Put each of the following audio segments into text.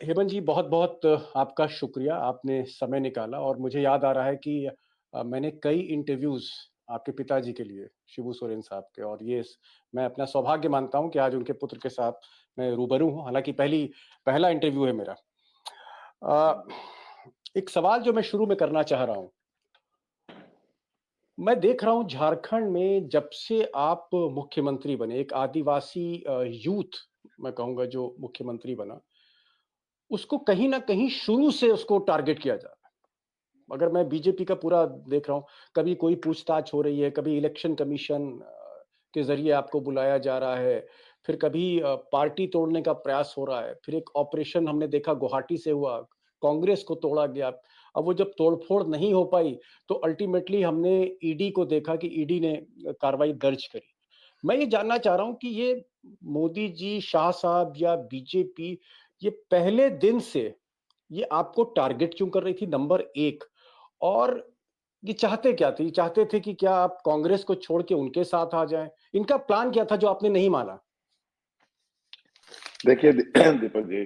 हेमंत जी, बहुत-बहुत आपका शुक्रिया, आपने समय निकाला और मुझे याद आ रहा है कि मैंने कई इंटरव्यूज़ आपके पिताजी के लिए, शिबू सोरेन साहब के और मैं अपना सौभाग्य मानता हूँ कि आज उनके पुत्र के साथ मैं रूबरू हूँ, हालाँकि पहला इंटरव्यू है मेरा। अ, एक सवाल जो मैं शुरू में करना चाह रहा हूँ, मैं देख रहा हूँ झारखंड में जब से आप मुख्यमंत्री बने, एक आदिवासी यूथ मैं कहूँगा जो मुख्यमंत्री बना, उसको कहीं न कहीं शुरू से उसको टारगेट किया जा रहा है। अगर मैं बीजेपी का पूरा देख रहा हूँ, कभी कोई पूछताछ हो रही है, कभी इलेक्शन कमीशन के ज़रिए आपको बुलाया जा रहा है, फिर कभी पार्टी तोड़ने का प्रयास हो रहा है, फिर एक ऑपरेशन हमने देखा गुवाहाटी से हुआ, कांग्रेस को तोड़ा गया। अब वो जब तोड़-फोड़ नहीं हो पाई, तो अल्टीमेटली हमने ईडी को देखा कि ईडी ने कार्रवाई दर्ज करी। मैं ये जानना चाह रहा हूँ कि ये मोदी जी, शाह साहब या बीजेपी ये पहले दिन से ये आपको टारगेट क्यों कर रही थी नंबर 1 और ये चाहते क्या थे? ये चाहते थे कि क्या आप कांग्रेस को छोड़ के उनके साथ आ जाएँ? इनका प्लान क्या था जो आपने नहीं माना? देखिए दीपक जी,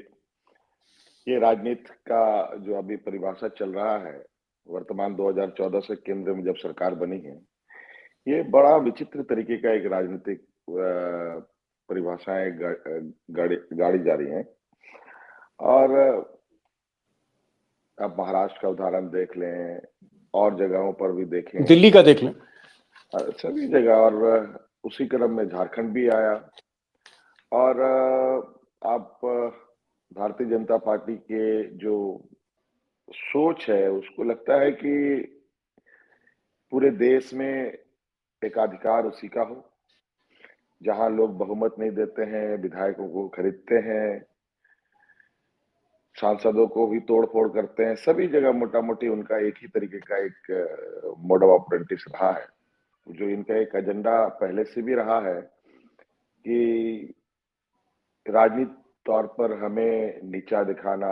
ये राजनीति का जो अभी परिभाषा चल रहा है, वर्तमान 2014 से केंद्र में जब सरकार बनी है, ये बड़ा विचित्र तरीके का एक राजनीतिक परिभाषाएं गाड़ी गाड़ी जा रही हैं। और आप महाराष्ट्र का उदाहरण देख लें और जगहों पर भी देखें, दिल्ली का देख लें। सभी जगह। और उसी क्रम में झारखंड भी आया। और आप भारतीय जनता पार्टी के जो सोच है उसको लगता है कि पूरे देश में एकाधिकार उसी का हो, जहां लोग बहुमत नहीं देते हैं, विधायकों को खरीदते हैं, सांसदों को भी तोड़-फोड़ करते हैं। सभी जगह मोटा-मोटी उनका एक ही तरीके का एक मोड ऑफ ऑपरेंडिस रहा है। जो इनका एक एजेंडा पहले से भी रहा है कि राजनीतिक तौर पर हमें नीचा दिखाना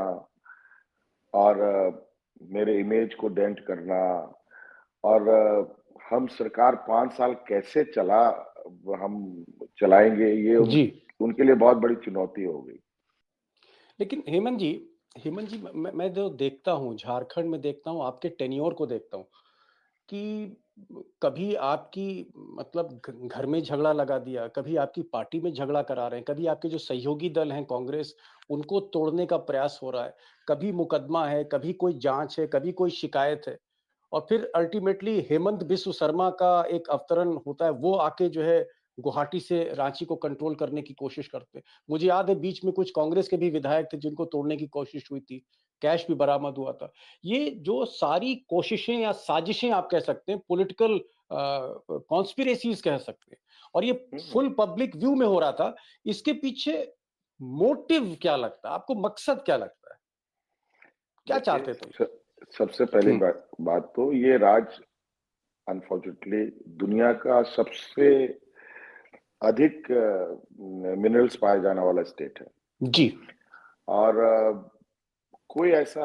और मेरे इमेज को डेंट करना। और हम सरकार 5 साल कैसे हम चलाएँगे, ये जी। उनके लिए बहुत बड़ी चुनौती हो गई। लेकिन हेमंत जी मैं जो देखता हूँ, झारखंड में देखता हूँ, आपके टेन्योर को देखता हूँ कि कभी आपकी मतलब घर में झगड़ा लगा दिया, कभी आपकी पार्टी में झगड़ा करा रहे हैं, कभी आपके जो सहयोगी दल हैं कांग्रेस, उनको तोड़ने का प्रयास हो रहा है, कभी मुकदमा है, कभी कोई जांच है, कभी कोई शिकायत है और फिर अल्टीमेटली हेमंत बिस्व शर्मा का एक अवतरण होता है, वो आके जो है गुवाहाटी से रांची को कंट्रोल करने की कोशिश करते हैं। मुझे याद है बीच में कुछ कांग्रेस के भी विधायक थे जिनको तोड़ने की कोशिश हुई थी, कैश भी बरामद हुआ था। ये जो सारी कोशिशें या साजिशें आप कह सकते हैं पॉलिटिकल कॉन्स्पिरेसीज़ कह सकते हैं और ये हुँ, हुँ। फुल पब्लिक व्यू में हो रहा था, इसके पीछे मोटिव क्या लगता है? आपको मकसद क्या लगता है? क्या देखिए, चाहते थे? सबसे पहली हुँ, बात तो ये राज्य अनफॉर्चुनेटली दुनिया का सबसे अधिक मिनरल्स पाए जाने वाला स्टेट है। जी, और कोई ऐसा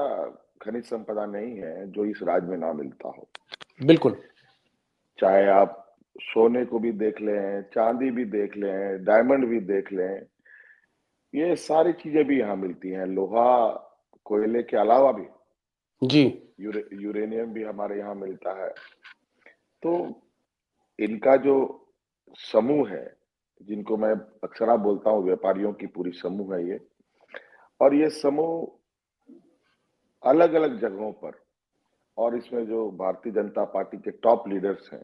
खनिज संपदा नहीं है जो इस राज्य में ना मिलता हो। बिल्कुल। चाहे आप सोने को भी देख लें, चांदी भी देख लें, डायमंड भी देख लें, ये सारी चीजें भी यहाँ मिलती हैं। लोहा, कोयले के अलावा भी जी, यूरेनियम भी हमारे यहाँ मिलता है। तो इनका जो समूह है, जिनको मैं अक्सर बोलता हूँ व्यापारियों की पूरी समूह है ये। और ये समूह अलग-अलग जगहों पर, और इसमें जो भारतीय जनता पार्टी के टॉप लीडर्स हैं,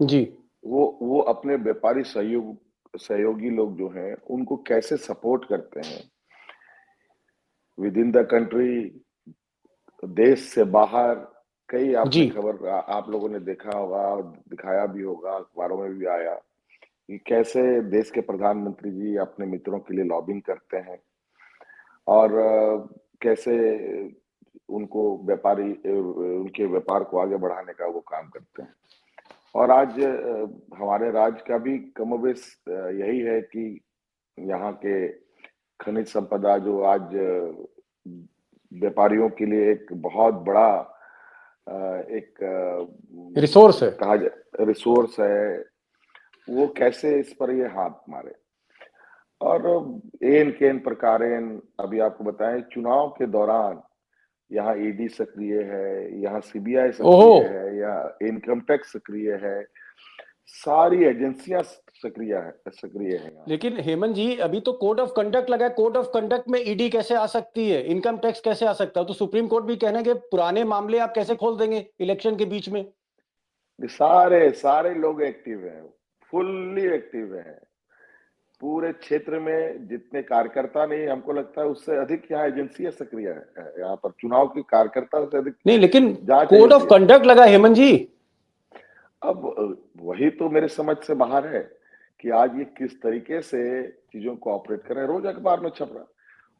जी, वो अपने व्यापारी सहयोगी लोग जो हैं, उनको कैसे सपोर्ट करते हैं विद इन द कंट्री, देश से बाहर। कई जी, आपने खबर आप लोगों ने देखा होगा और दिखाया भी होगा, अखबारों में भी आया कि कैसे देश के प्रधानमंत्री जी अपने मित्रों के लिए लॉबिंग करते हैं। और कैसे उनको उनके व्यापार को आगे बढ़ाने का वो काम करते हैं। और आज हमारे राज्य का भी कमोबेश यही है कि यहाँ के खनिज संपदा जो आज व्यापारियों के लिए एक बहुत बड़ा एक रिसोर्स है। रिसोर्स है, वो कैसे इस पर ये हाथ मारे। और एन केन प्रकारेण अभी आपको बताएं, चुनाव के दौरान यहाँ ईडी सक्रिय है, यहाँ सीबीआई ओहो। सक्रिय है, या इनकम टैक्स सक्रिय है, सारी एजेंसियां सक्रिय है यहाँ। लेकिन हेमंत जी, अभी तो कोड ऑफ कंडक्ट लगा है, कोड ऑफ कंडक्ट में ईडी कैसे आ सकती है, इनकम टैक्स कैसे आ सकता है? तो सुप्रीम कोर्ट भी कहना है कि पुराने मामले आप कैसे खोल देंगे इलेक्शन के बीच में? ये सारे सारे लोग एक्टिव हैं, फुल्ली एक्टिव हैं। पूरे क्षेत्र में जितने कार्यकर्ता नहीं, हमको लगता है उससे अधिक यहाँ एजेंसियां सक्रिय है। यहाँ पर चुनाव की कार्यकर्ता से अधिक नहीं, लेकिन जांच कोड ऑफ एजेंसी है। कंडक्ट लगा हेमंत जी। अब वही तो मेरे समझ से बाहर है कि आज ये किस तरीके से चीजों को ऑपरेट कर रहे हैं। रोज अखबार में छप रहा है।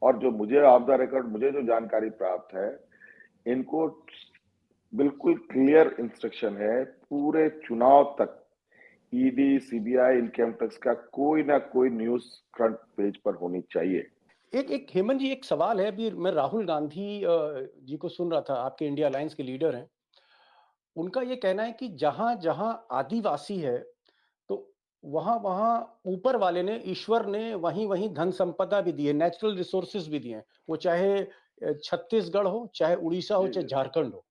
और जो मुझे ऑफ द रिकॉर्ड मुझे जो जानकारी प्राप्त है, इनको बिल्कुल क्लियर इंस्ट्रक्शन है पूरे चुनाव तक ईडी, सीबीआई, इनकम टैक्स का कोई ना कोई न्यूज फ्रंट पेज पर होनी चाहिए। एक एक हेमंत जी, एक सवाल है। अभी मैं राहुल गांधी जी को सुन रहा था, आपके इंडिया अलायंस के लीडर हैं। उनका ये कहना है कि जहां जहां आदिवासी है, तो वहां वहां ऊपर वाले ने, ईश्वर ने वहीं वहीं धन संपदा भी दी है, नेचुरल रिसोर्सेज भी दिए हैं, वो चाहे छत्तीसगढ़ हो, चाहे उड़ीसा हो, जी चाहे जी। झारखंड हो।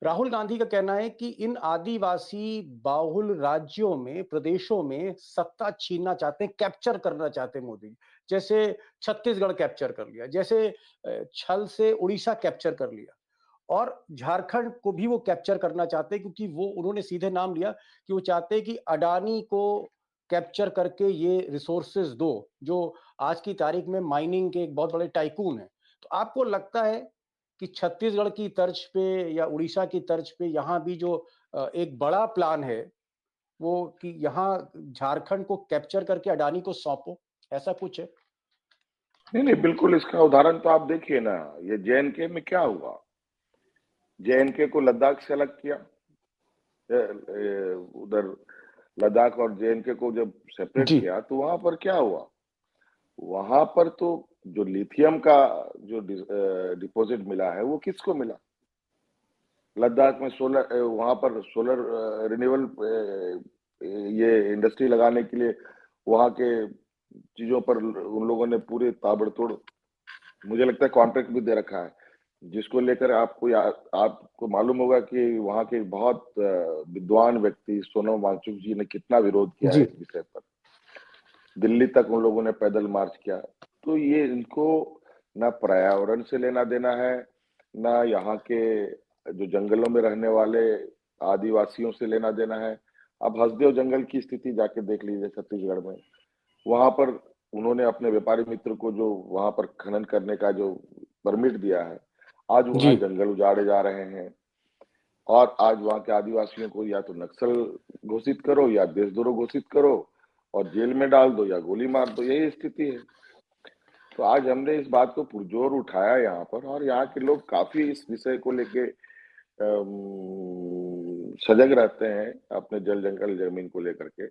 राहुल गांधी का कहना है कि इन आदिवासी बाहुल राज्यों में, प्रदेशों में सत्ता छीनना चाहते हैं, कैप्चर करना चाहते हैं मोदी। जैसे छत्तीसगढ़ कैप्चर कर लिया, जैसे छल से उड़ीसा कैप्चर कर लिया, और झारखंड को भी वो कैप्चर करना चाहते हैं, क्योंकि वो, उन्होंने सीधे नाम लिया कि वो चाहते हैं कि अडानी को कैप्चर करके ये रिसोर्सेज दो, जो आज की तारीख में माइनिंग के एक बहुत बड़े टाइकून हैं। तो आपको लगता है कि छत्तीसगढ़ की तर्ज पे या उड़ीसा की तर्ज पे यहाँ भी जो एक बड़ा प्लान है, वो कि यहाँ झारखंड को कैप्चर करके अडानी को सौंपो, ऐसा कुछ है? नहीं नहीं, बिल्कुल इसका उदाहरण तो आप देखिए ना, ये जेएनके में क्या हुआ। जेएनके को लद्दाख से अलग किया, उधर लद्दाख और जेएनके को जब सेपरेट जी। किया तो वहां पर क्या हुआ। वहां पर तो जो लिथियम का जो डिपॉजिट मिला है वो किसको मिला। लद्दाख में सोलर, वहां पर सोलर रिन्यूएबल ये इंडस्ट्री लगाने के लिए वहां के चीजों पर उन लोगों ने पूरे ताबड़तोड़, मुझे लगता है कॉन्ट्रैक्ट भी दे रखा है, जिसको लेकर आपको मालूम होगा कि वहां के बहुत विद्वान व्यक्ति सोनम वांगचुक जी ने कितना विरोध किया है जी। इस विषय पर। दिल्ली तक उन लोगों ने पैदल मार्च किया। तो ये इनको ना पर्यावरण से लेना देना है, ना यहाँ के जो जंगलों में रहने वाले आदिवासियों से लेना देना है। अब हसदेव जंगल की स्थिति जाके देख लीजिए छत्तीसगढ़ में। वहां पर उन्होंने अपने व्यापारी मित्र को जो वहां पर खनन करने का जो परमिट दिया है, आज जी। वहां जंगल उजाड़े जा रहे हैं। और आज वहां के आदिवासियों को या तो नक्सल घोषित करो, या देशद्रोह घोषित करो, और जेल में डाल दो, या गोली मार दो, यही स्थिति है। तो आज हमने इस बात को पुरजोर उठाया यहाँ पर, और यहाँ के लोग काफी इस विषय को लेके सजग रहते हैं अपने जल जंगल जमीन को लेकर के।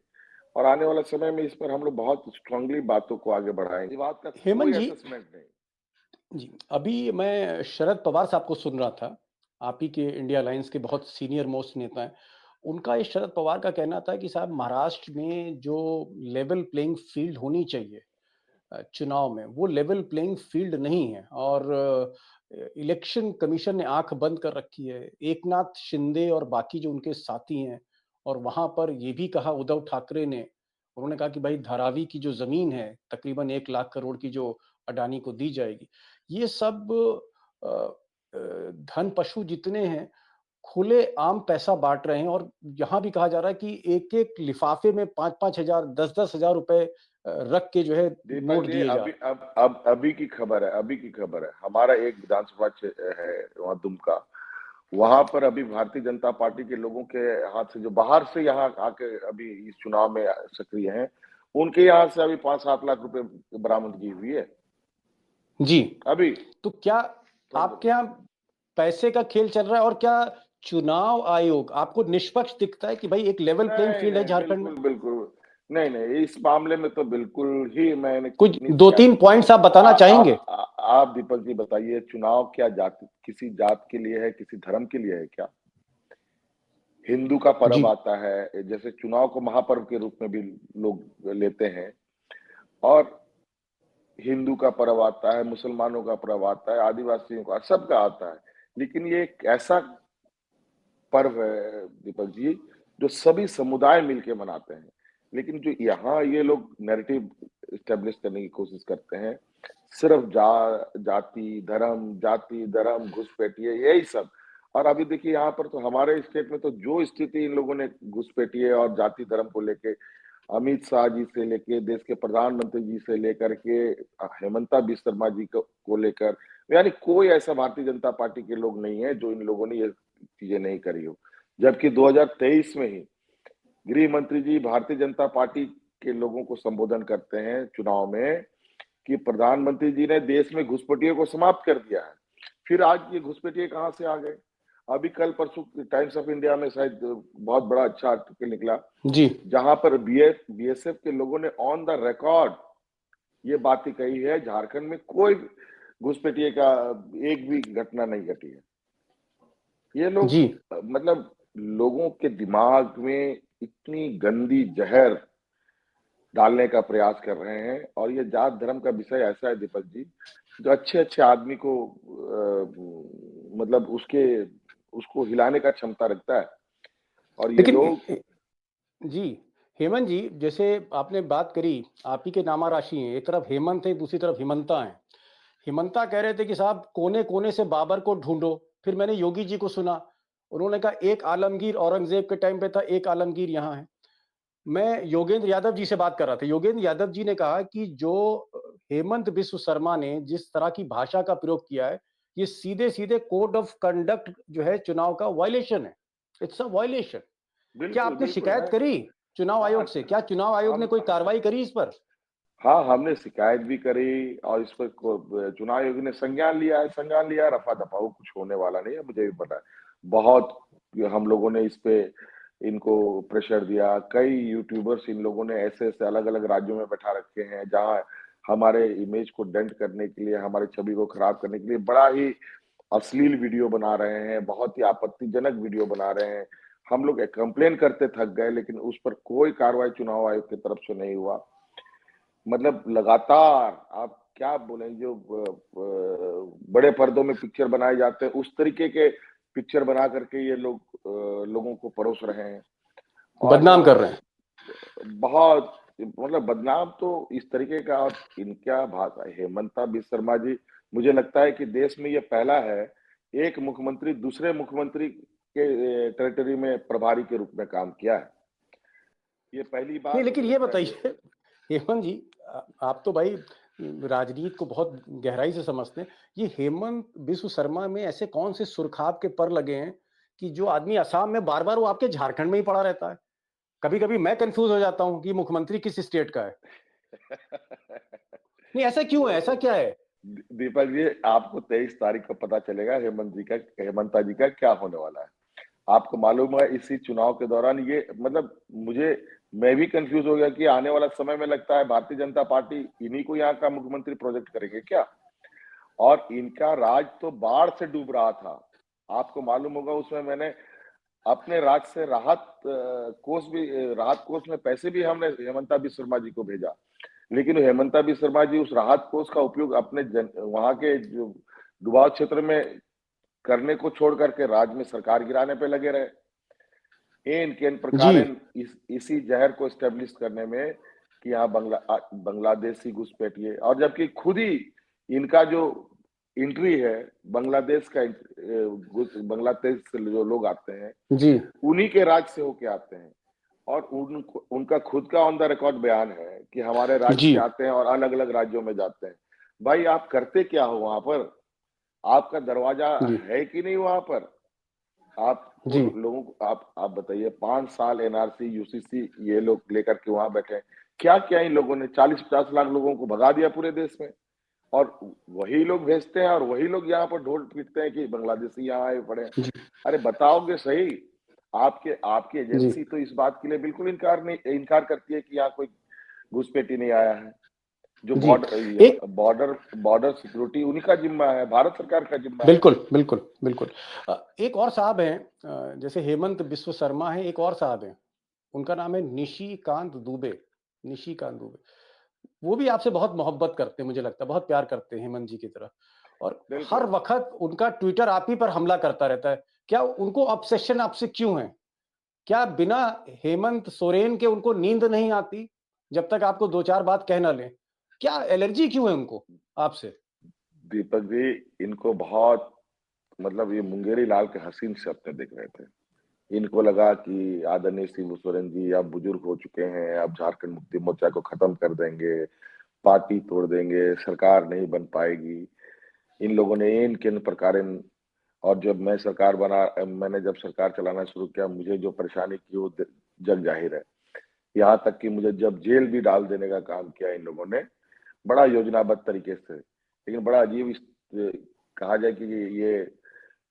और आने वाला समय में इस पर हम लोग बहुत स्ट्रांगली बातों को आगे बढ़ाएंगे। इस बात का हेमंत कोई जी। असेसमेंट नहीं। जी, अभी मैं शरद पवार साहब को सुन रहा था, आप ही के इंडिया अलायंस के बहुत सीनियर मोस्ट नेता हैं। उनका, ये शरद पवार का कहना था कि साहब, महाराष्ट्र में जो लेवल प्लेइंग फील्ड होनी चाहिए चुनाव में, वो लेवल प्लेइंग फील्ड नहीं है, और इलेक्शन कमीशन ने आंख बंद कर रखी है। एकनाथ शिंदे और बाकी जो उनके साथी हैं, और वहां पर ये भी कहा उद्धव ठाकरे ने, उन्होंने कहा कि भाई, धारावी की जो जमीन है तकरीबन 1 लाख करोड़ की, जो अडानी को दी जाएगी, ये सब अ, धन पशु जितने हैं, खुले आम पैसा बांट रहे हैं। और यहाँ भी कहा जा रहा है कि एक एक लिफाफे में 5-5 हजार, 10-10 हजार रुपए रख के जो है दीपक नोट जी, दिए जा अभी रहे अब अभी की खबर है, अभी की खबर है। हमारा एक विधानसभा क्षेत्र है वहाँ दुमका, वहां पर अभी भारतीय जनता पार्टी के लोगों के हाथ से, जो बाहर से यहाँ आके अभी इस चुनाव में सक्रिय हैं, उनके यहाँ से अभी 5-7 लाख रुपए बरामदगी हुई है हैं। जी। अभी। तो क्या तो आपके यहाँ पैसे का खेल चल रहा है, और क्या चुनाव आयोग आपको निष्पक्ष दिखता है कि भाई एक लेवल प्लेइंग नहीं फील्ड है नहीं, झारखंड में? बिल्कुल बिल्कुल नहीं नहीं, इस मामले में तो बिल्कुल ही मैंने कुछ कितनी दो क्या। तीन पॉइंट्स आप बताना चाहेंगे? आप दीपक जी बताइए, चुनाव क्या जाति किसी जात के लिए है, किसी धर्म के लिए है क्या। हिंदू का जी। पर्व आता है, जैसे चुनाव को महापर्व के रूप में भी लोग लेते हैं। और हिंदू का पर्व आता है, मुसलमानों का पर्व आता है, आदिवासियों का, सबका आता है। लेकिन ये एक ऐसा पर्व है दीपक जी, जो सभी समुदाय मिलके मनाते हैं। लेकिन जो यहाँ ये लोग नैरेटिव एस्टेब्लिश करने की कोशिश करते हैं, सिर्फ जाति, धर्म, घुसपैठिए यही सब। और अभी देखिए यहाँ पर तो हमारे स्टेट में तो जो स्थिति इन लोगों ने घुसपैठिए और जाति धर्म को लेके अमित शाह जी से लेके देश के प्रधानमंत्री जी से लेकर के हेमंता बिस्वा शर्मा जी को लेकर, यानी कोई ऐसा भारतीय जनता पार्टी के लोग नहीं है जो इन लोगों ने ये चीजें नहीं करी हो। जबकि 2023 में ही गृह मंत्री जी भारतीय जनता पार्टी के लोगों को संबोधन करते हैं चुनाव में कि प्रधानमंत्री जी ने देश में घुसपैठियों को समाप्त कर दिया है। फिर आज ये घुसपैठिए कहाँ से आ गए? अभी कल परसों टाइम्स ऑफ इंडिया में शायद बहुत बड़ा अच्छा आर्टिकल निकला, जी जहां पर बीएसएफ के लोगों ने ऑन द रिकॉर्ड ये बातें कही है, झारखंड में कोई घुसपैठिए का एक भी घटना नहीं घटी है। ये लोग जी मतलब लोगों के दिमाग में इतनी गंदी जहर डालने का प्रयास कर रहे हैं। और ये जात धर्म का विषय ऐसा है दीपक जी, जो अच्छे अच्छे आदमी को मतलब उसको हिलाने का क्षमता रखता है। और ये लेकिन लोग जी हेमंत जी, जैसे आपने बात करी, आप ही के नामा राशि हैं, एक तरफ हेमंत है, दूसरी तरफ हिमंता है। हिमंता कह रहे थे कि साहब कोने कोने से बाबर को ढूंढो। फिर मैंने योगी जी को सुना, उन्होंने कहा एक आलमगीर औरंगजेब के टाइम पे था, एक आलमगीर यहाँ है। मैं योगेंद्र यादव जी से बात कर रहा था, योगेंद्र यादव जी ने कहा कि जो हेमंत बिस्व शर्मा ने जिस तरह की भाषा का प्रयोग किया है, ये सीधे सीधे कोड ऑफ कंडक्ट जो है चुनाव का वायलेशन है। It's a violation. क्या बिल्कुल आपने बिल्कुल शिकायत है। करी चुनाव हाँ आयोग से? क्या चुनाव आयोग ने हम कोई कार्रवाई करी इस पर? हाँ, हमने शिकायत भी करी और इस पर चुनाव आयोग ने संज्ञान लिया है। संज्ञान लिया, रफा दफा वो कुछ होने वाला नहीं है, मुझे भी पता है। बहुत हम लोगों ने इस पे इनको प्रेशर दिया। कई यूट्यूबर्स इन लोगों ने ऐसे ऐसे अलग अलग राज्यों में बैठा रखे हैं, जहाँ हमारे इमेज को डेंट करने के लिए, हमारी छवि को खराब करने के लिए बड़ा ही अश्लील वीडियो बना रहे हैं, बहुत ही आपत्तिजनक वीडियो बना रहे हैं। हम लोग कंप्लेन करते थक गए, लेकिन उस पर कोई कार्रवाई चुनाव आयोग की तरफ से नहीं हुआ। मतलब लगातार आप क्या बोलें, जो बड़े पर्दों में पिक्चर बनाए जाते हैं, उस तरीके के पिक्चर बना करके ये लोग लोगों को परोस रहे हैं। और बदनाम कर रहे हैं। बहुत मतलब बदनाम तो इस तरीके का। और इनका भाषा, हेमंता बिस्वा शर्मा जी, मुझे लगता है कि देश में ये पहला है, एक मुख्यमंत्री दूसरे मुख्यमंत्री के टेरिटरी में प्रभारी के रूप में काम किया है। ये पहली नहीं, बार लेकिन मुझे ये लगता है कि बताइए हेमंत जी, आप तो भाई राजनीति को बहुत गहराई से समझते हैं। ये हेमंत बिस्व शर्मा में ऐसे कौन से सुरखाब के पर लगे हैं कि जो आदमी असम में बार बार वो आपके झारखंड में ही पड़ा रहता है? कभी कभी मैं कंफ्यूज हो जाता हूँ कि मुख्यमंत्री किस स्टेट का है। नहीं, ऐसा क्यों है? ऐसा क्या है? दीपक जी, आपको 23 तारीख को पता चलेगा हेमंता जी का क्या होने वाला है। आपको मालूम है इसी चुनाव के दौरान ये मतलब मुझे मैं भी कंफ्यूज हो गया कि आने वाला समय में लगता है भारतीय जनता पार्टी इन्हीं को यहाँ का मुख्यमंत्री प्रोजेक्ट करेंगे क्या। और इनका राज तो बाढ़ से डूब रहा था, आपको मालूम होगा। उसमें मैंने अपने राज्य से राहत कोष में पैसे भी हमने हेमंता बिस्वा शर्मा जी को भेजा। लेकिन हेमंता बिस्वा शर्मा जी उस राहत कोष का उपयोग अपने वहां के जो डुबाव क्षेत्र में करने को छोड़ करके राज्य में सरकार गिराने पे लगे रहे। इन केन जी प्रकार इसी जहर को स्टेब्लिश करने में कि यहाँ बांग्लादेशी घुसपैठिए, और जबकि खुद ही इनका जो एंट्री है बांग्लादेश का, बांग्लादेश से जो लोग आते हैं जी उन्हीं के राज्य से होके आते हैं। और उनका खुद का ऑन द रिकॉर्ड बयान है कि हमारे राज्य जी से आते हैं और अलग अलग राज्यों में जाते हैं। भाई आप करते क्या हो वहां पर? आपका दरवाजा जी है कि नहीं वहां पर? आपको जी लोगों को आप बताइए, 5 साल एनआरसी यूसीसी ये लोग लेकर के वहां बैठे हैं। क्या क्या इन लोगों ने 40-50 लाख लोगों को भगा दिया पूरे देश में। और वही लोग भेजते हैं और वही लोग यहाँ पर ढोल पीटते हैं कि बांग्लादेशी यहाँ आए पड़े हैं। जी अरे बताओगे सही। आपके आपकी जी एजेंसी तो इस बात के लिए बिल्कुल इनकार करती है कि यहाँ कोई घुसपैठी नहीं आया है। जो जी एक बॉर्डर सिक्योरिटी उन्हीं का जिम्मा है, भारत सरकार का जिम्मा है। बिल्कुल बिल्कुल बिल्कुल। एक और साहब हैं, जैसे हेमंत बिस्व शर्मा है, एक और साहब हैं, उनका नाम है निशिकांत दुबे। निशिकांत दुबे, वो भी आपसे बहुत मोहब्बत करते हैं, मुझे लगता है, बहुत प्यार करते हैं हेमंत जी की तरह। और हर बिल्कुल। वक़्त उनका ट्विटर आप ही पर हमला करता रहता है। क्या उनको ऑब्सेशन आपसे क्यों है? क्या बिना हेमंत सोरेन के उनको नींद नहीं आती, जब तक आपको 2-4 बात कह ना लें? क्या एलर्जी क्यों है उनको आपसे? दीपक जी, इनको बहुत मतलब ये मुंगेरी लाल के हसीन से अपने देख रहे थे। इनको लगा कि आदरणीय शिबू सोरेन जी अब बुजुर्ग हो चुके हैं, अब झारखंड मुक्ति मोर्चा को खत्म कर देंगे, पार्टी तोड़ देंगे, सरकार नहीं बन पाएगी। इन लोगों ने इन किन प्रकार, और जब मैंने जब सरकार चलाना शुरू किया, मुझे जो परेशानी की वो जग जाहिर है। यहाँ तक कि मुझे जब जेल भी डाल देने का काम किया इन लोगों ने, बड़ा योजनाबद्ध तरीके से। लेकिन बड़ा अजीब कहा जाए कि ये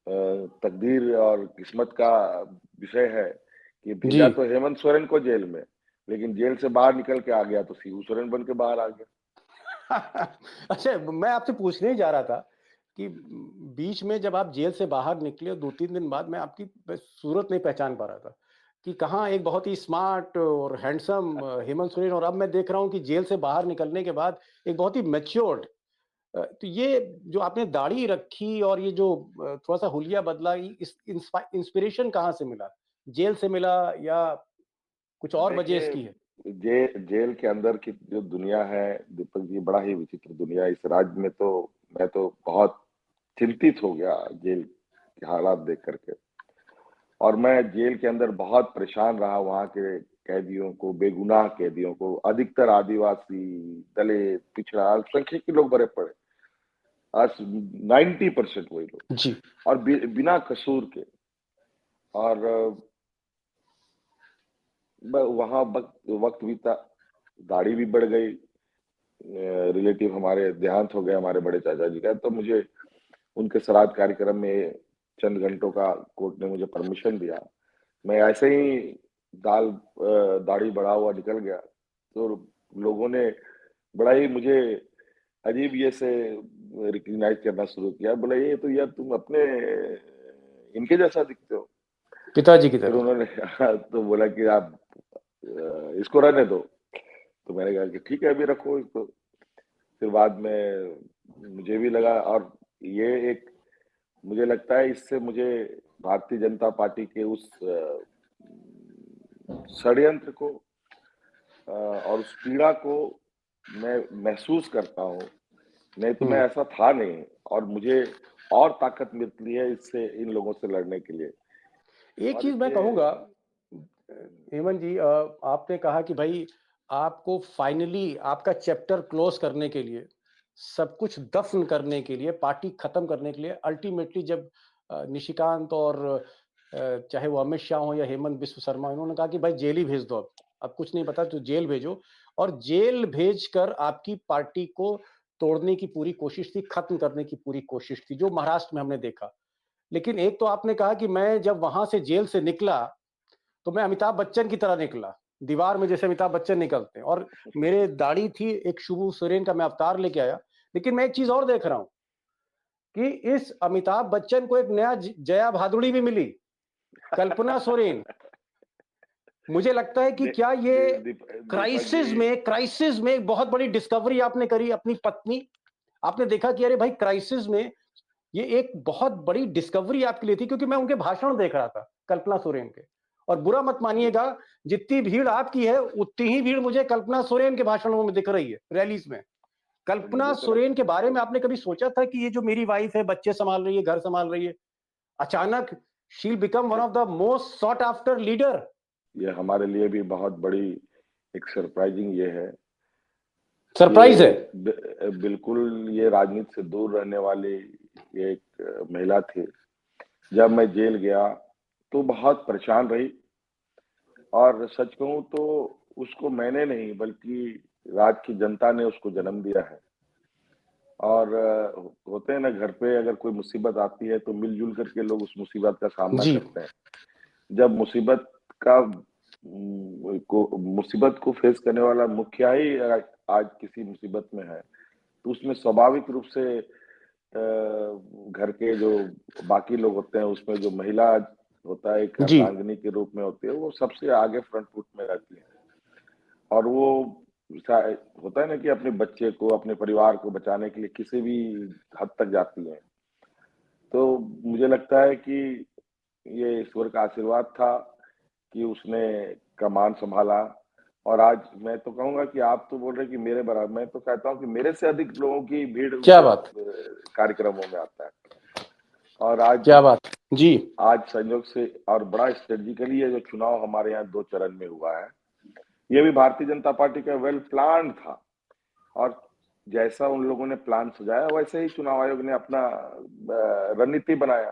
तकदीर और किस्मत का विषय है कि जी। भेजा तो हेमंत सोरेन को जेल में, लेकिन जेल से बाहर निकल के आ गया तो शिबू सोरेन बन के बाहर आ गया। अच्छा, मैं आपसे पूछने ही जा रहा था कि बीच में जब आप जेल से बाहर निकले और 2-3 दिन बाद मैं आपकी सूरत नहीं पहचान पा रहा था कि कहाँ एक बहुत ही स्मार्ट और हैंडसम हेमंत सोरेन, और अब मैं देख रहा हूँ कि जेल से बाहर निकलने के बाद एक बहुत ही मैच्योर्ड, तो ये जो आपने दाढ़ी रखी और ये जो थोड़ा-सा हुलिया बदला, इस इंस्पिरेशन कहाँ से मिला? जेल से मिला या कुछ और वजह देखिए, इसकी है? जेल के अंदर की जो दुनिया है दीपक जी, बड़ा ही विचित्र दुनिया है। इस राज्य में तो मैं तो बहुत चिंतित हो गया जेल के हालात देख करके। और मैं जेल के अंदर बहुत परेशान रहा, वहाँ के कैदियों को, बेगुनाह कैदियों को, अधिकतर आदिवासी, दलित, पिछड़ा, अल्पसंख्यक के लोग भरे पड़े। आज 90% वही लोग, जी। और बिना कसूर के। और वहां वक्त बीता, दाढ़ी भी बढ़ गई, रिलेटिव हमारे देहांत हो गए, हमारे बड़े चाचा जी का, तो मुझे उनके श्राद्ध कार्यक्रम में चंद घंटों का कोर्ट ने मुझे परमिशन दिया। मैं ऐसे ही दाढ़ी बढ़ा हुआ निकल गया, तो लोगों ने बड़ा ही मुझे अजीब ये से रिकग्नाइज करना शुरू किया। बोला ये तो यार तुम अपने इनके जैसा दिखते हो। पिताजी की फिर तरह। उन्होंने तो बोला कि आप इसको रहने दो। तो मैंने कहा कि ठीक है अभी रखो इसको। फिर बाद में मुझे भी लगा, और ये एक मुझे लगता है इससे मुझे भारतीय जनता पार्टी के उस षड्यंत्र को और उस पीड़ा को मैं महसूस करता हूँ। नहीं तो मैं हुँ। ऐसा था नहीं, और मुझे और ताकत मिलती है इससे, इन लोगों से लड़ने के लिए। एक और चीज़ मैं ये कहूँगा हेमंत जी, आपने कहा कि भई आपको फाइनली आपका चैप्टर क्लोज़ करने के लिए, सब कुछ दफ़्न करने के लिए, पार्टी खत्म करने के लिए अल्टीमेटली जब निशिकांत और चाहे वो अमित शाह हों या हेमंत बिस्व शर्मा, इन्होंने कहा कि भाई जेल ही भेज दो अब कुछ नहीं पता तो जेल भेजो, और जेल भेजकर आपकी पार्टी को तोड़ने की पूरी कोशिश थी, खत्म करने की पूरी कोशिश थी, जो महाराष्ट्र में हमने देखा। लेकिन एक तो आपने कहा कि मैं जब वहाँ से जेल से निकला, तो मैं अमिताभ बच्चन की तरह निकला, दीवार में जैसे अमिताभ बच्चन निकलते हैं, और मेरे दाढ़ी थी, एक शिबू सोरेन का मैं अवतार लेके आया। लेकिन मैं एक चीज़ और देख रहा हूँ कि इस अमिताभ बच्चन को एक नया जया भादुड़ी भी मिली, कल्पना सोरेन। मुझे लगता है कि दे, क्या ये दे, दीप, दीपक जी, क्राइसिस में एक बहुत बड़ी डिस्कवरी आपने करी अपनी पत्नी। आपने देखा कि अरे भाई क्राइसिस में ये एक बहुत बड़ी डिस्कवरी आपके लिए थी, क्योंकि मैं उनके भाषण देख रहा था, कल्पना सोरेन के। और बुरा मत जी, मानिएगा, जितनी भीड़ आपकी है, उतनी ही भीड़ मुझे कल्पना सोरेन के भाषणों में दिख रही है, रैलीज़ में। कल्पना मुझे तो सोरेन के बारे में आपने कभी सोचा था कि ये जो मेरी वाइफ है, बच्चे सँभाल रही है, घर सँभाल रही है, अचानक she will become one of the most sought after leader? ये हमारे लिए भी बहुत बड़ी एक सरप्राइजिंग ये है। सरप्राइज़ है। ये बिल्कुल ये राजनीति से दूर रहने वाली ये एक महिला थी। जब मैं जेल गया तो बहुत परेशान रही, और सच कहूँ तो उसको मैंने नहीं बल्कि राज्य की जनता ने उसको जन्म दिया है। और होते हैं ना, घर पे अगर कोई मुसीबत आती है तो मिलजुल करके लोग उस मुसीबत का सामना जी। करते हैं। जब का मुसीबत को फेस करने वाला मुखिया ही आज किसी मुसीबत में है, तो उसमें स्वाभाविक रूप से घर के जो बाकी लोग होते हैं, उसमें जो महिला होता है एक जी। अर्धांगिनी के रूप में होती है, वो सबसे आगे फ्रंट फुट में रहती है। और वो होता है ना कि अपने बच्चे को, अपने परिवार को बचाने के लिए किसी भी हद तक जाती हैं। तो मुझे लगता है कि ये ईश्वर का आशीर्वाद था कि उसने कमान सँभाला। और आज मैं तो कहूँगा कि आप तो बोल रहे हैं कि मेरे बराबर, मैं तो कहता हूँ कि मेरे से अधिक लोगों की भीड़ क्या उनके बात! कार्यक्रमों में आता है। और आज क्या बात! जी। आज संयोग से और बड़ा स्ट्रेटेजिकली ये जो चुनाव हमारे यहाँ 2 चरण में हुआ है, ये भी भारतीय जनता पार्टी का वेल प्लान्ड था। और जैसा उन लोगों ने प्लान सजाया, वैसे ही चुनाव आयोग ने अपना रणनीति बनाया।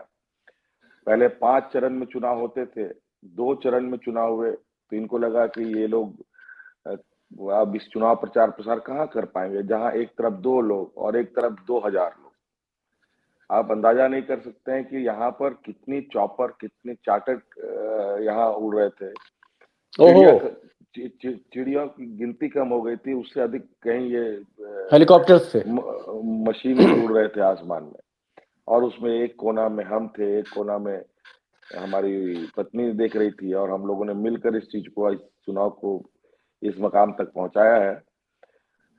पहले 5 चरण में चुनाव होते थे, 2 चरण में चुनाव हुए, तो इनको लगा कि ये लोग अ, अब इस चुनाव प्रचार-प्रसार कहाँ कर पाएँगे, जहाँ एक तरफ 2 लोग और एक तरफ 2000 लोग। आप अंदाजा नहीं कर सकते हैं कि यहाँ पर कितनी चॉपर, कितने चार्टर्ड यहाँ उड़ रहे थे। ओहो! चिड़िया क चि चि चिड़ियों की गिनती कम हो गई थी, उससे अधिक कहीं ये हेलीकॉप्टर से। मशीन से उड़ रहे थे आसमान में। और उसमें एक कोना में हम थे, एक कोना में हमारी पत्नी देख रही थी, और हम लोगों ने मिलकर इस चीज़ को, इस चुनाव को इस मकाम तक पहुँचाया है।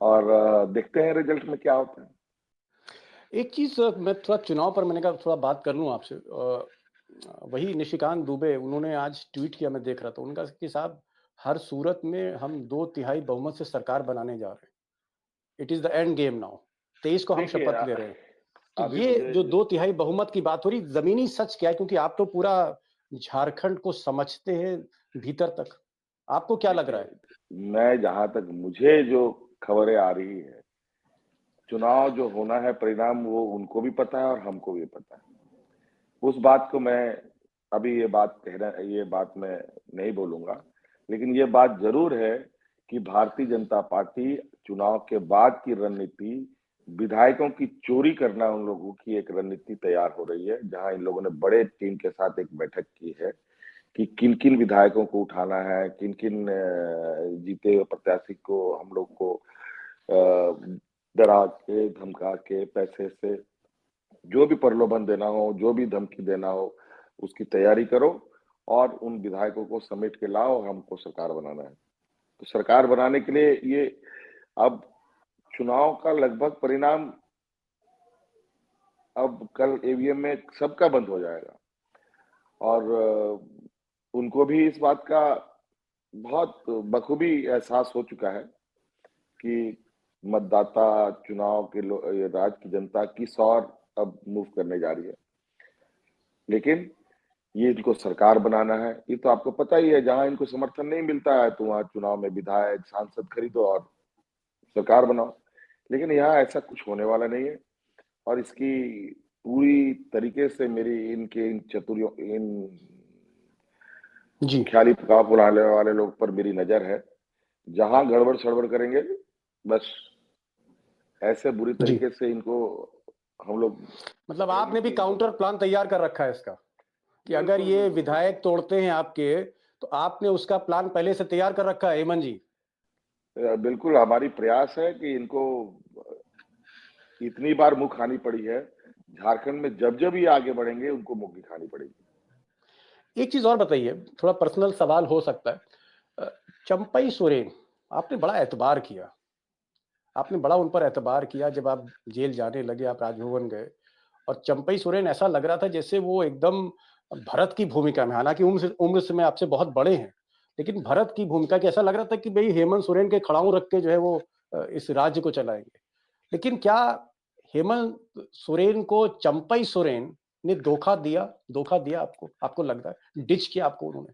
और देखते हैं रिज़ल्ट में क्या होता है। एक चीज़ मैं थोड़ा चुनाव पर मैंने कहा थोड़ा बात कर लूँ आपसे। वही निशिकांत दुबे उन्होंने आज ट्वीट किया, मैं देख रहा था। उनका कि साहब हर सूरत में हम 2/3 बहुमत से सरकार बनाने जा रहे हैं। It is the end game now. 23 को हम देखिए शपथ ले रहे हैं। तो अभी ये मुझे जो 2/3 बहुमत की बात हो रही, ज़मीनी सच क्या है? क्योंकि आप तो पूरा झारखंड को समझते हैं भीतर तक। आपको क्या लग रहा देखिए, है? मैं जहाँ तक मुझे जो खबरें आ रही है, चुनाव जो होना है परिणाम वो उनको भी पता है और हमको भी पता है। उस बात को मैं अभी ये बात मैं नहीं बोलूँगा। लेकिन ये बात ज़रूर है कि भारतीय जनता पार्टी चुनाव के बाद की रणनीति, विधायकों की चोरी करना उन लोगों की एक रणनीति तैयार हो रही है, जहाँ इन लोगों ने बड़े टीम के साथ एक बैठक की है कि किन-किन विधायकों को उठाना है, किन-किन जीते हुए प्रत्याशी को हम लोग को डरा के, धमका के, पैसे से जो भी प्रलोभन देना हो, जो भी धमकी देना हो, उसकी तैयारी करो और उन विधायकों को समेट के लाओ और हमको सरकार बनाना है। तो सरकार बनाने के लिए ये अब चुनाव का लगभग परिणाम अब कल ईवीएम में सबका बंद हो जाएगा। और उनको भी इस बात का बहुत बखूबी एहसास हो चुका है कि मतदाता चुनाव के ये राज्य की जनता किस ओर अब मूव करने जा रही है। लेकिन ये इनको सरकार बनाना है, ये तो आपको पता ही है, जहाँ इनको समर्थन नहीं मिलता है तो वहाँ चुनाव में विधायक, सांसद खरीदो और सरकार बनाओ। लेकिन यहाँ ऐसा कुछ होने वाला नहीं है और इसकी पूरी तरीके से मेरी इनके इन चतुरियों, इन जी। ख्याली पकाव उड़ाने वाले लोग पर मेरी नज़र है। जहाँ गड़बड़-सड़बड़ करेंगे, बस ऐसे बुरी जी। तरीके से इनको हम लोग मतलब कहेंगे आपने भी कि इनको काउंटर प्लान तैयार कर रखा है इसका, कि अगर बिल्कुल, ये बिल्कुल, बिल्कुल। विधायक तोड़ते हैं आपके, तो आपने उसका प्लान पहले से तैयार कर रखा है, हेमंत जी? बिल्कुल हमारी प्रयास है कि इनको इतनी बार मुँह खानी पड़ी है, झारखंड में जब-जब ये आगे बढ़ेंगे, उनको मुँह की खानी पड़ेगी। एक चीज़ और बताइए, थोड़ा पर्सनल सवाल हो सकता है। अ, चंपई सोरेन, आपने बड़ा एतबार किया। आपने बड़ा उन पर एतबार किया जब आप जेल जाने लगे, आप राजभवन गए और चंपई सोरेन ऐसा लग रहा था जैसे वो एकदम भरत की भूमिका में, हालाँकि उम्र से में आपसे बहुत बड़े हैं, लेकिन भरत की भूमिका की ऐसा लग रहा था कि भई हेमंत सोरेन के खड़ाऊँ रख के जो है वो इस राज्य को चलाएँगे। लेकिन क्या हेमंत सोरेन को चंपई सोरेन ने धोखा दिया आपको? आपको लगता है? डिच किया आपको उन्होंने?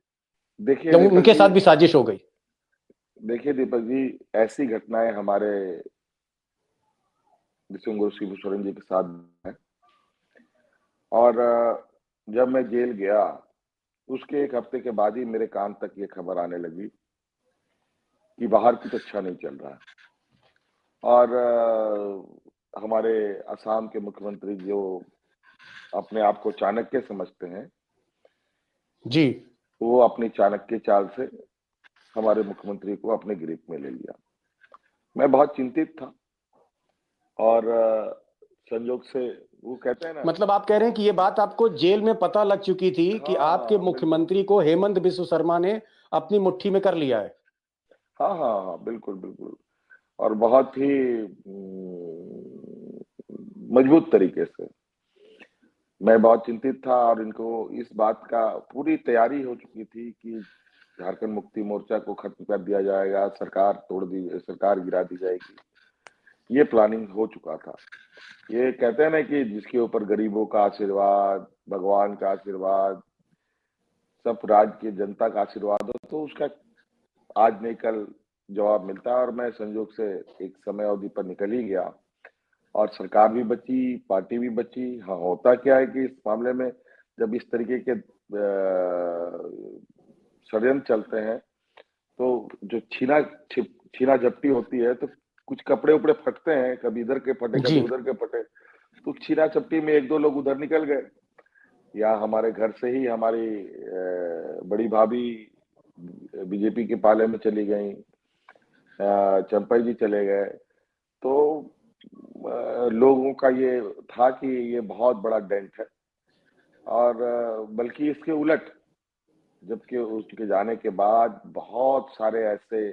देखिए या दीपक उनके जी साथ भी साजिश हो गई? देखिए दीपक जी, ऐसी घटनाएँ हमारे विशुंगुर शिबू सोरेन जी के साथ है। और जब मैं जेल गया, उसके 1 हफ्ते के बाद ही मेरे कान तक ये खबर आने लगी कि बाहर कुछ अच्छा नहीं चल रहा है। और हमारे असम के मुख्यमंत्री जो अपने आप को चाणक्य समझते हैं, जी। वो अपनी चाणक्य चाल से हमारे मुख्यमंत्री को अपने गिरफ्त में ले लिया। मैं बहुत चिंतित था और संयोग से वो कहते हैं ना। मतलब आप कह रहे हैं कि ये बात आपको जेल में पता लग चुकी थी कि आपके हाँ, बिल्कुल। मुख्यमंत्री को हेमंत बिस्व शर्मा ने अपनी मुट्ठी में कर लिया है। हाँ, हाँ, हाँ, बिल्कुल, बिल्कुल। और बहुत ही मजबूत तरीके से। मैं बहुत चिंतित था और इनको इस बात का पूरी तैयारी हो चुकी थी कि झारखंड मुक्ति मोर्चा को खत्म कर दिया जाएगा, सरकार गिरा दी जाएगी। ये प्लानिंग हो चुका था। ये कहते हैं ना कि जिसके ऊपर गरीबों का आशीर्वाद, भगवान का आशीर्वाद, सब राज्य की जनता का आशीर्वाद हो तो उसका आज नहीं कल जवाब मिलता है। और मैं संयोग से एक समय अवधि पर निकल ही गया और सरकार भी बची, पार्टी भी बची। हाँ, होता क्या है कि इस मामले में जब इस तरीके के षड्यंत्र चलते हैं तो जो छीना झपटी होती है तो कुछ कपड़े उपड़े फटते हैं, कभी इधर के फटे कभी जी। उधर के फटे। तो छीना झपटी में एक दो लोग उधर निकल गए, या हमारे घर से ही हमारी बड़ी भाभी बीजेपी के पाले में चली गई, चंपई जी चले गए। तो लोगों का ये था कि ये बहुत बड़ा डेंट है। और बल्कि इसके उलट, जबकि उसके जाने के बाद बहुत सारे ऐसे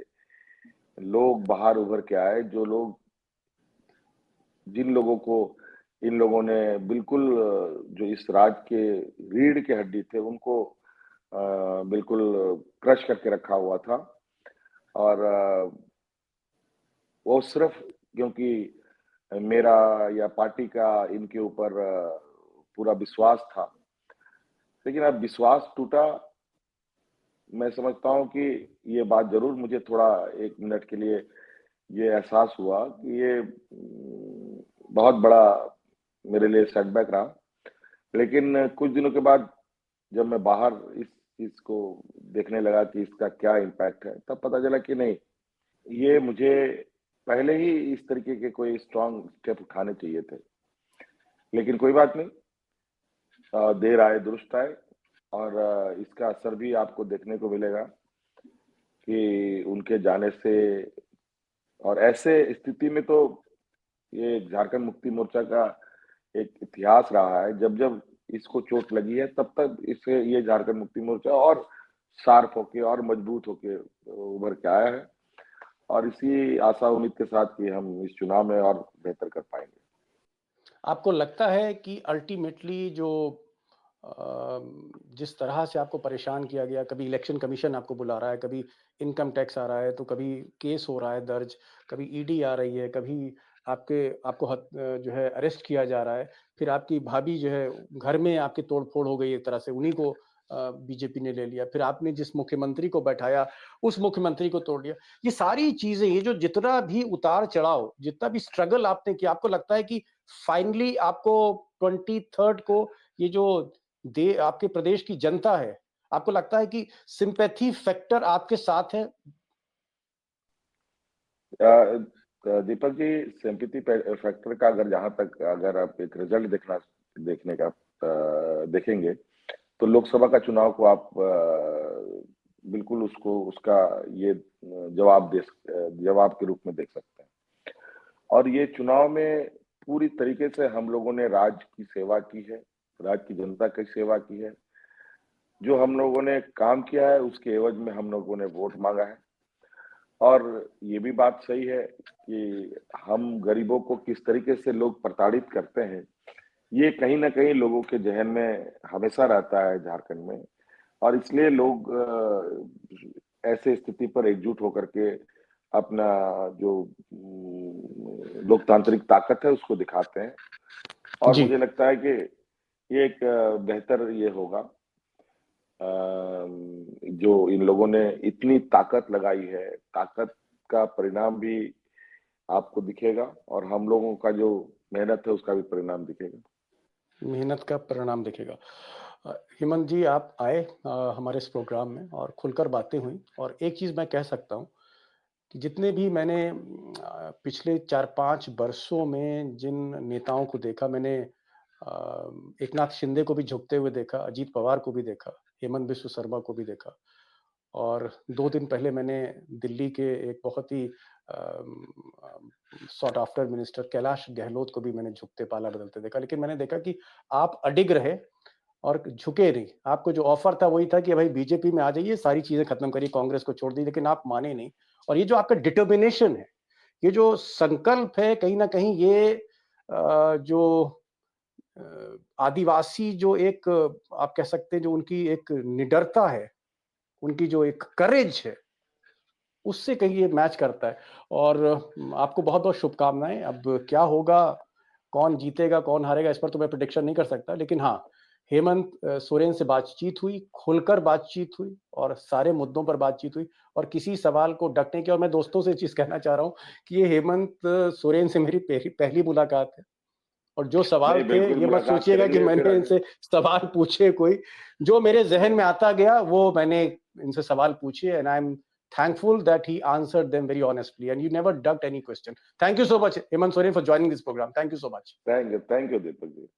लोग बाहर उभर के आए जो लोग जिन लोगों को इन लोगों ने बिल्कुल जो इस राज के रीढ़ के हड्डी थे उनको बिल्कुल क्रश करके रखा हुआ था। और वो सिर्फ क्योंकि मेरा या पार्टी का इनके ऊपर पूरा विश्वास था। लेकिन अब विश्वास टूटा। मैं समझता हूँ कि ये बात ज़रूर मुझे थोड़ा 1 मिनट के लिए ये एहसास हुआ कि ये बहुत बड़ा मेरे लिए सेटबैक रहा। लेकिन कुछ दिनों के बाद जब मैं बाहर इस चीज़ को देखने लगा कि इसका क्या इम्पैक्ट है, तब पता चला कि नहीं, ये मुझे पहले ही इस तरीके के कोई स्ट्रॉन्ग स्टेप उठाने चाहिए थे। लेकिन कोई बात नहीं, देर आए दुरुस्त आए। और इसका असर भी आपको देखने को मिलेगा कि उनके जाने से। और ऐसे स्थिति में तो ये झारखंड मुक्ति मोर्चा का एक इतिहास रहा है, जब-जब इसको चोट लगी है तब तक इससे ये झारखंड मुक्ति मोर्चा और शार्प होके और मजबूत होके उभर के आया है। और इसी आशा उम्मीद के साथ कि हम इस चुनाव में और बेहतर कर पाएँगे। आपको लगता है कि अल्टीमेटली जो जिस तरह से आपको परेशान किया गया, कभी इलेक्शन कमीशन आपको बुला रहा है, कभी इनकम टैक्स आ रहा है, तो कभी केस हो रहा है दर्ज, कभी ईडी आ रही है, कभी आपको जो है अरेस्ट किया जा रहा है, फिर आपकी भाभी जो है घर में आपकी तोड़-फोड़ हो गई एक तरह से, उन्हीं को बीजेपी ने ले लिया, फिर आपने जिस मुख्यमंत्री को बैठाया, उस मुख्यमंत्री को तोड़ दिया। ये सारी चीज़ें, ये जो जितना भी उतार-चढ़ाव, जितना भी स्ट्रगल आपने किया, आपको लगता है कि फाइनली आपको 23rd को ये जो दे आपके प्रदेश की जनता है, आपको लगता है कि सिम्पैथी फैक्टर आपके साथ है? दीपक जी, सिंपैथी फैक्टर का अगर आप एक रिजल्ट देखने का देखेंगे तो लोकसभा का चुनाव को आप बिल्कुल उसको उसका ये जवाब के रूप में देख सकते हैं। और ये चुनाव में पूरी तरीके से हम लोगों ने राज्य की सेवा की है, राज्य की जनता की सेवा की है। जो हम लोगों ने काम किया है उसके एवज में हम लोगों ने वोट मांगा है। और ये भी बात सही है कि हम गरीबों को किस तरीके से लोग प्रताड़ित करते हैं, ये कहीं न कहीं लोगों के ज़हन में हमेशा रहता है झारखंड में। और इसलिए लोग ऐसे स्थिति पर एकजुट होकर के अपना जो लोकतांत्रिक ताकत है उसको दिखाते हैं। और जी। मुझे लगता है कि ये एक बेहतर ये होगा। जो इन लोगों ने इतनी ताकत लगाई है, ताकत का परिणाम भी आपको दिखेगा और हम लोगों का जो मेहनत है उसका भी परिणाम दिखेगा। मेहनत का परिणाम दिखेगा। हेमंत जी, आप आए हमारे इस प्रोग्राम में और खुलकर बातें हुई, और एक चीज़ मैं कह सकता हूँ कि जितने भी मैंने पिछले 4-5 वर्षों में जिन नेताओं को देखा, मैंने एकनाथ शिंदे को भी झुकते हुए देखा, अजीत पवार को भी देखा, हेमंत बिस्व शर्मा को भी देखा, और 2 दिन पहले मैंने दिल्ली के एक बहुत ही sought after minister Kailash Gahlot को भी मैंने झुकते पाला बदलते देखा। लेकिन मैंने देखा कि आप अडिग रहे और झुके नहीं। आपको जो ऑफर था वही था कि भाई बीजेपी में आ जाइए, सारी चीज़ें खत्म करिए, कांग्रेस को छोड़ दीजिए, लेकिन आप माने नहीं। और ये जो आपका डिटर्मिनेशन है, ये जो संकल्प है कहीं न कहीं ये जो आदिवासी जो एक आप कह सकते हैं जो उनकी एक निडरता है, उनकी जो एक करेज है, उससे कहीं ये मैच करता है और आपको बहुत-बहुत शुभकामनाएँ। अब क्या होगा, कौन जीतेगा, कौन हारेगा, इस पर तो मैं प्रेडिक्शन नहीं कर सकता। लेकिन हाँ, हेमंत सोरेन से बातचीत हुई, खुलकर बातचीत हुई और सारे मुद्दों पर बातचीत हुई और किसी सवाल को ढकने की और मैं दोस्तों से ये चीज़ कहना चाह रहा हूँ कि ये हेमंत सोरेन से मेरी पहली पहली मुलाकात है और जो सवाल नहीं, थे, बिल्कुल ये मत मुलाकात सोचिएगा कि करेंगे फिर मैंने अगर। इनसे सवाल पूछे कोई, जो मेरे ज़हन में आता गया, वो मैंने इनसे सवाल पूछे and I am thankful that he answered them very honestly and you never ducked any question. Thank you so much, Hemant Soren, for joining this program. Thank you so much. Thank you Deepak ji.